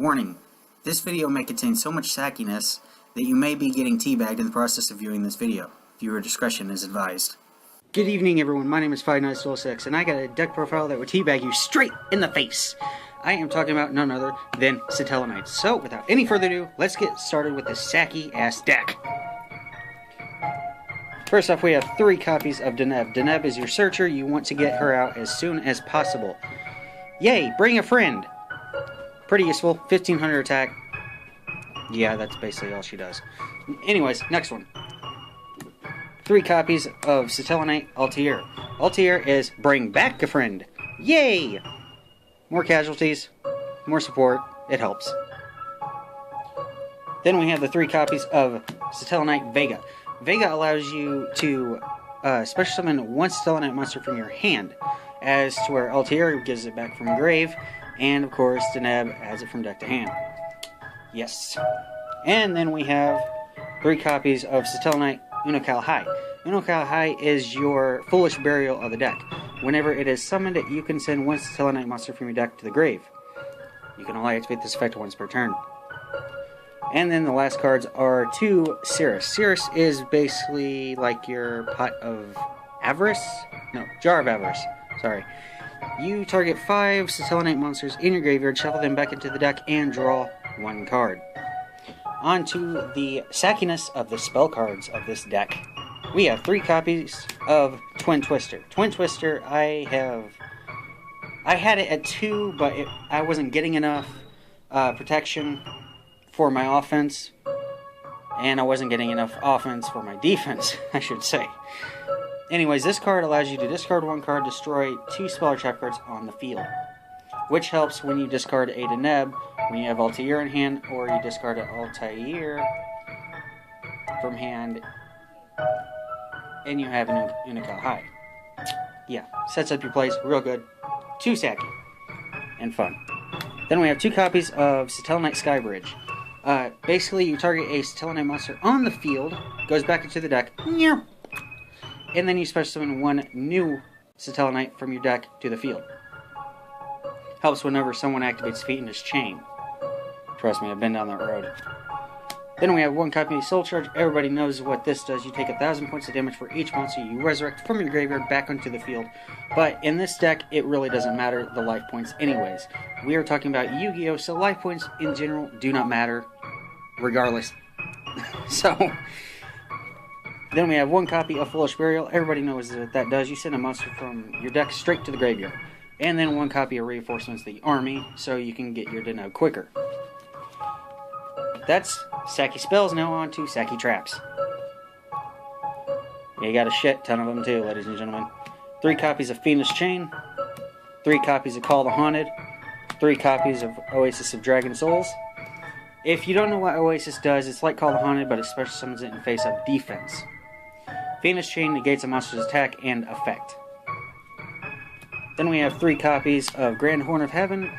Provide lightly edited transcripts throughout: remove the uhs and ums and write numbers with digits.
Warning, this video may contain so much sackiness that you may be getting teabagged in the process of viewing this video. Viewer discretion is advised. Good evening, everyone. My name is FiveNights, and I got a deck profile that would teabag you straight in the face. I am talking about none other than SatellarKnight. So, without any further ado, let's get started with this sacky-ass deck. First off, we have 3 copies of Deneb. Deneb is your searcher. You want to get her out as soon as possible. Yay, bring a friend. Pretty useful. 1500 attack. Yeah, that's basically all she does. Anyways, next one. 3 copies of SatellarKnight Altair. Altair is bring back a friend. Yay! More casualties, more support. It helps. Then we have the 3 copies of SatellarKnight Vega. Vega allows you to special summon one SatellarKnight monster from your hand, as to where Altair gives it back from grave, and of course Deneb adds it from deck to hand. Yes. And then we have 3 copies of SatellarKnight Unokal High. Unokal High is your foolish burial of the deck. Whenever it is summoned, you can send one SatellarKnight monster from your deck to the grave. You can only activate this effect once per turn. And then the last cards are 2 Cirrus. Cirrus is basically like your pot of avarice? No, jar of avarice. Sorry. You target 5 SatellarKnight monsters in your graveyard, shuffle them back into the deck, and draw 1 card. On to the sackiness of the spell cards of this deck. We have 3 copies of Twin Twister. Twin Twister, I had it at 2, but I wasn't getting enough protection for my offense, and I wasn't getting enough offense for my defense, I should say. Anyways, this card allows you to discard 1 card, destroy 2 spell or trap cards on the field, which helps when you discard a Deneb, when you have Altair in hand, or you discard an Altair from hand, and you have an Unokal High. Yeah, sets up your plays real good. 2 sacky. And fun. Then we have 2 copies of SatellarKnight Skybridge. Basically, you target a SatellarKnight monster on the field, goes back into the deck, and then you special summon 1 new SatellarKnight from your deck to the field. Helps whenever someone activates Fiendish Chain. Trust me, I've been down that road. Then we have 1 copy of Soul Charge. Everybody knows what this does. You take 1,000 points of damage for each monster you resurrect from your graveyard back onto the field. But in this deck, it really doesn't matter the life points anyways. We are talking about Yu-Gi-Oh! So life points in general do not matter regardless. So, then we have 1 copy of Foolish Burial. Everybody knows what that does. You send a monster from your deck straight to the graveyard. And then 1 copy of Reinforcements the Army, so you can get your Deneb quicker. That's sacky spells. Now on to sacky traps. You got a shit ton of them too, ladies and gentlemen. 3 copies of Fiendish Chain, 3 copies of Call the Haunted, 3 copies of Oasis of Dragon Souls. If you don't know what Oasis does, it's like Call the Haunted, but it special summons it in face-up defense. Fiendish Chain negates a monster's attack and effect. Then we have 3 copies of Grand Horn of Heaven.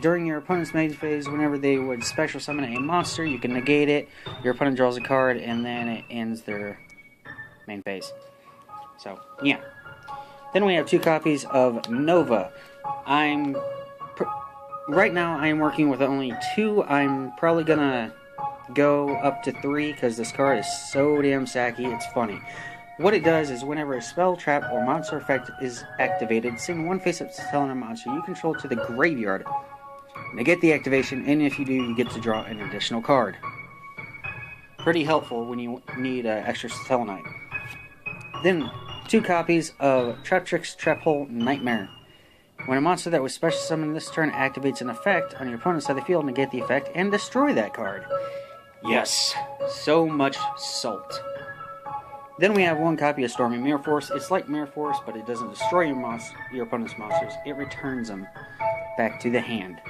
During your opponent's main phase, whenever they would special summon a monster, you can negate it, your opponent draws a card, and then it ends their main phase. So, yeah. Then we have 2 copies of Nova. Right now, I am working with only 2. I'm probably gonna go up to 3, because this card is so damn sacky, it's funny. What it does is whenever a spell, trap, or monster effect is activated, send 1 face-up SatellarKnight monster you control to the graveyard. Negate the activation, and if you do, you get to draw an additional card. Pretty helpful when you need extra SatellarKnight. Then, 2 copies of Traptrix Trap Hole Nightmare. When a monster that was special summoned this turn activates an effect on your opponent's side of the field, negate the effect and destroy that card. Yes, so much salt. Then we have 1 copy of Stormy Mirror Force. It's like Mirror Force, but it doesn't destroy your opponent's monsters. It returns them back to the hand.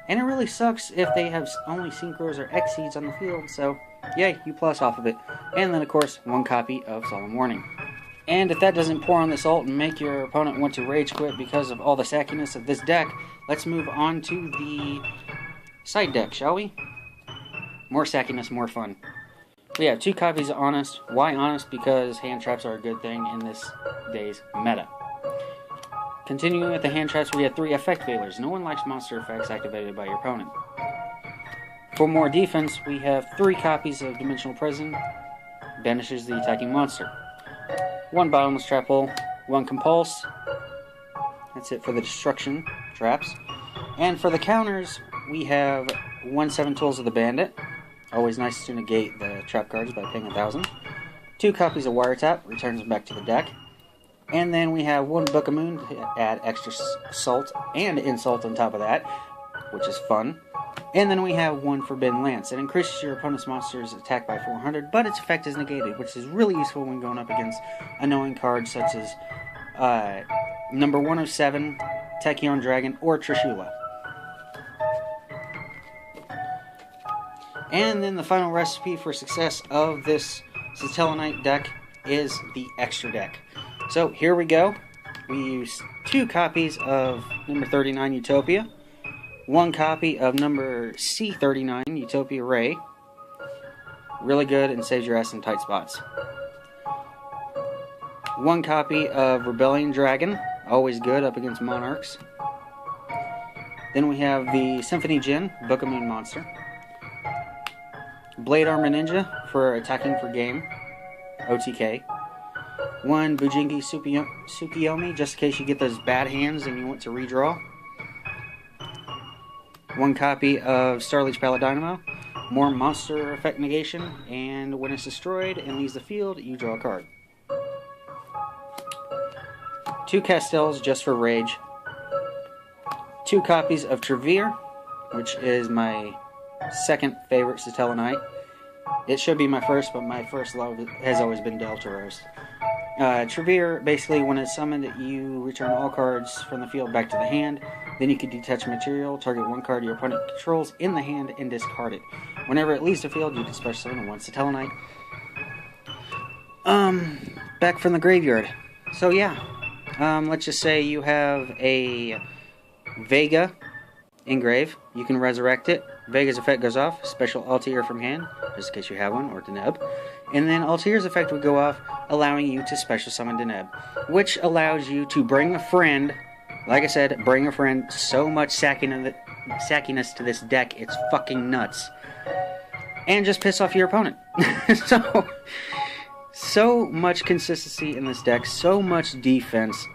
And it really sucks if they have only Synchros or Exceeds on the field, so yay, you plus off of it. And then, of course, 1 copy of Solemn Warning. And if that doesn't pour on this ult and make your opponent want to rage quit because of all the sackiness of this deck, let's move on to the side deck, shall we? More sackiness, more fun. We have 2 copies of Honest. Why Honest? Because hand traps are a good thing in this day's meta. Continuing with the hand traps, we have 3 effect failures. No one likes monster effects activated by your opponent. For more defense, we have 3 copies of Dimensional Prison, banishes the attacking monster. 1 Bottomless Trap Hole, 1 Compulse. That's it for the destruction traps. And for the counters, we have 1 7 Tools of the Bandit. Always nice to negate the trap cards by paying 1,000. 2 copies of Wiretap, returns them back to the deck. And then we have 1 Book of Moon to add extra salt and insult on top of that, which is fun. And then we have 1 Forbidden Lance. It increases your opponent's monster's attack by 400, but its effect is negated, which is really useful when going up against annoying cards such as number 107, Tachyon Dragon, or Trishula. And then the final recipe for success of this SatellarKnight deck is the extra deck. So here we go. We use 2 copies of number 39 Utopia, 1 copy of number C39 Utopia Ray. Really good and saves your ass in tight spots. 1 copy of Rebellion Dragon, always good up against Monarchs. Then we have the Symphony Djinn, Book of Moon monster. Blade Armor Ninja for attacking for game, OTK. 1 Bujingi Tsukiyomi, just in case you get those bad hands and you want to redraw. 1 copy of Starleech Paladynamo, more monster effect negation, and when it's destroyed and leaves the field, you draw a card. 2 Castels just for rage. 2 copies of Trevere, which is my second favorite SatellarKnight. It should be my first, but my first love has always been Deltaros. Trevere, basically, when it's summoned, you return all cards from the field back to the hand. Then you can detach material, target 1 card your opponent controls in the hand, and discard it. Whenever it leaves the field, you can special summon 1 SatellarKnight. Back from the graveyard. So yeah, let's just say you have a Vega engrave. You can resurrect it. Vega's effect goes off. Special Altair from hand, just in case you have one, or Deneb. And then Altair's effect would go off, allowing you to special summon Deneb, which allows you to bring a friend. Like I said, bring a friend. So much sackiness to this deck, it's fucking nuts. And just piss off your opponent. So much consistency in this deck, so much defense.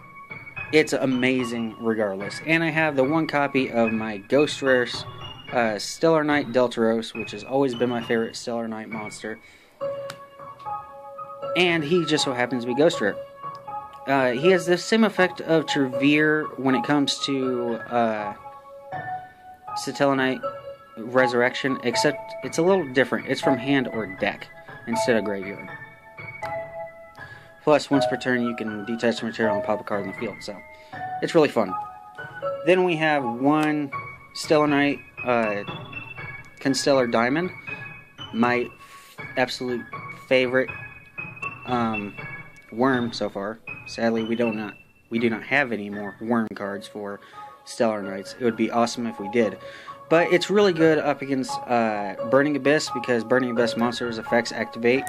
It's amazing regardless. And I have the 1 copy of my Ghost Rares SatellarKnight Deltaros, which has always been my favorite SatellarKnight monster. And he just so happens to be Ghost Rare. He has the same effect of Trevere when it comes to SatellarKnight Resurrection, except it's a little different. It's from hand or deck instead of graveyard. Plus, once per turn, you can detach the material and pop a card in the field, so it's really fun. Then we have 1 SatellarKnight Constellar Diamond, my absolute favorite worm so far. Sadly, we do not have any more worm cards for SatellarKnights. It would be awesome if we did. But it's really good up against Burning Abyss, because Burning Abyss monsters' effects activate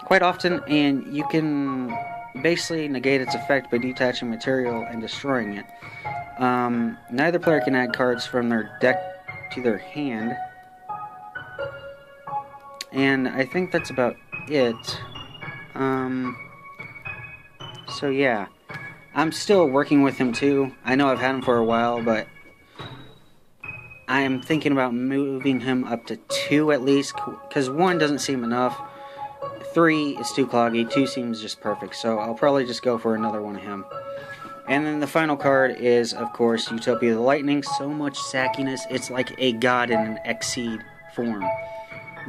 quite often, and you can basically negate its effect by detaching material and destroying it. Neither player can add cards from their deck to their hand. And I think that's about it. So yeah. I'm still working with him too. I know I've had him for a while, but I'm thinking about moving him up to 2 at least, because 1 doesn't seem enough. 3 is too cloggy, 2 seems just perfect, so I'll probably just go for another one of him. And then the final card is, of course, Utopia the Lightning. So much sackiness, it's like a god in an Exceed form.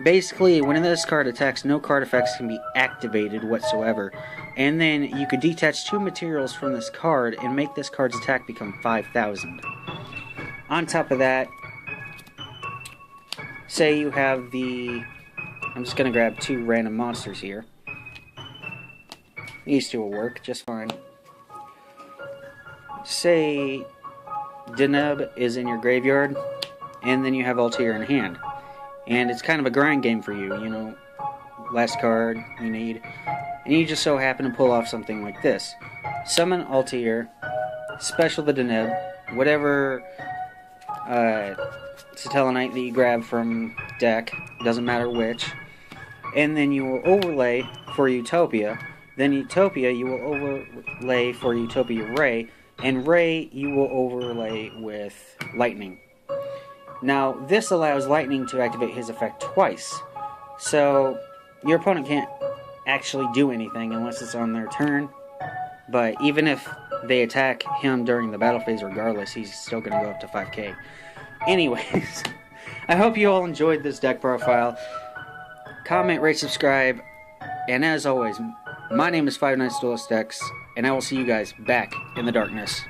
Basically, when this card attacks, no card effects can be activated whatsoever. And then you could detach 2 materials from this card and make this card's attack become 5,000. On top of that, say you have the... I'm just going to grab 2 random monsters here. These 2 will work just fine. Say Deneb is in your graveyard, and then you have Altair in hand. And it's kind of a grind game for you, you know. Last card you need. And you just so happen to pull off something like this. Summon Altair, special the Deneb, whatever SatellarKnight that you grab from deck, doesn't matter which, and then you will overlay for Utopia. Then Utopia you will overlay for Utopia Ray, and Ray you will overlay with Lightning. Now, this allows Lightning to activate his effect twice, so your opponent can't actually do anything unless it's on their turn, but even if they attack him during the battle phase regardless, he's still going to go up to 5k. Anyways, I hope you all enjoyed this deck profile. Comment, rate, subscribe, and as always, my name is FiveNights Duelist Decks, and I will see you guys back in the darkness.